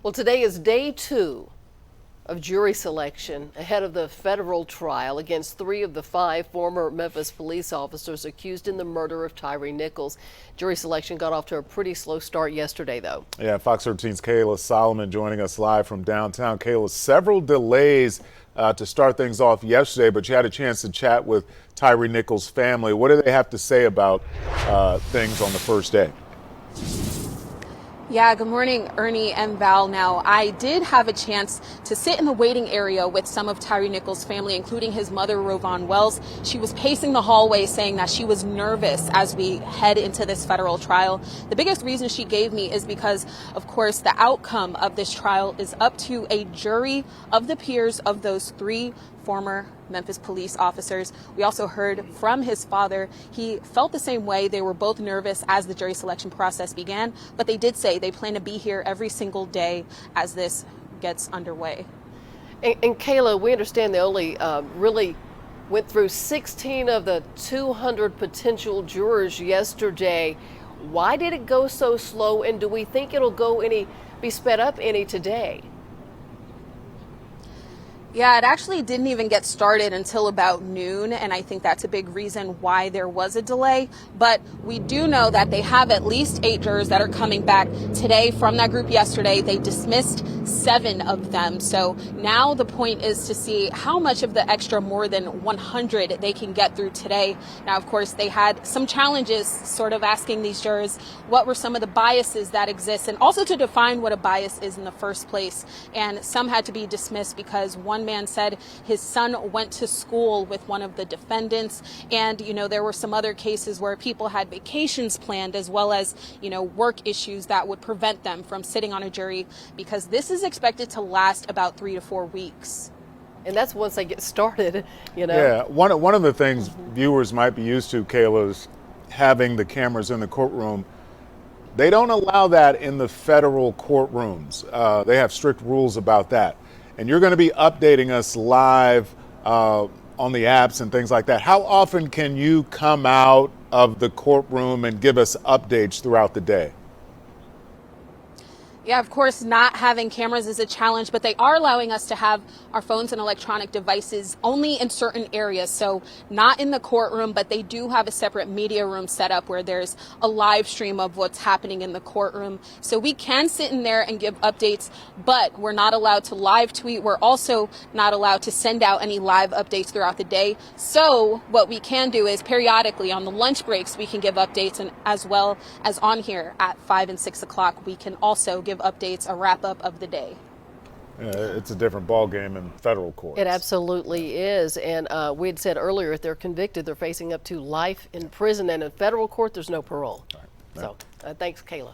Well, today is day 2 of jury selection ahead of the federal trial against 3 of the 5 former Memphis police officers accused in the murder of Tyre Nichols. Jury selection got off to a pretty slow start yesterday, though. Yeah, Fox 13's Kayla Solomon joining us live from downtown. Kayla, several delays to start things off yesterday, but you had a chance to chat with Tyre Nichols' family. What do they have to say about things on the first day? Yeah, good morning, Ernie and Val. Now, I did have a chance to sit in the waiting area with some of Tyre Nichols' family, including his mother, Rovon Wells. She was pacing the hallway saying that she was nervous as we head into this federal trial. The biggest reason she gave me is because, of course, the outcome of this trial is up to a jury of the peers of those 3 former Memphis police officers. We also heard from his father. He felt the same way. They were both nervous as the jury selection process began, but they did say they plan to be here every single day as this gets underway. And Kayla, we understand they only really went through 16 of the 200 potential jurors yesterday. Why did it go so slow, and do we think it'll be sped up any today? Yeah, it actually didn't even get started until about noon, and I think that's a big reason why there was a delay. But we do know that they have at least 8 jurors that are coming back today from that group yesterday. They dismissed 7 of them. So now the point is to see how much of the extra more than 100 they can get through today. Now, of course, they had some challenges sort of asking these jurors what were some of the biases that exist, and also to define what a bias is in the first place. And some had to be dismissed because one man said his son went to school with one of the defendants, and there were some other cases where people had vacations planned, as well as work issues that would prevent them from sitting on a jury, because this is expected to last about 3 to 4 weeks. And that's once they get started. Yeah, one of the things viewers might be used to, Kayla, is having the cameras in the courtroom. They don't allow that in the federal courtrooms. They have strict rules about that. And you're going to be updating us live on the apps and things like that. How often can you come out of the courtroom and give us updates throughout the day? Yeah, of course, not having cameras is a challenge, but they are allowing us to have our phones and electronic devices only in certain areas. So not in the courtroom, but they do have a separate media room set up where there's a live stream of what's happening in the courtroom. So we can sit in there and give updates, but we're not allowed to live tweet. We're also not allowed to send out any live updates throughout the day. So what we can do is periodically on the lunch breaks, we can give updates, and as well as on here at 5 and 6 o'clock, we can also give updates, a wrap up of the day. Yeah, it's a different ball game in federal court. It absolutely is. And we had said earlier, if they're convicted, they're facing up to life in prison, and in federal court, there's no parole. Right. So thanks, Kayla.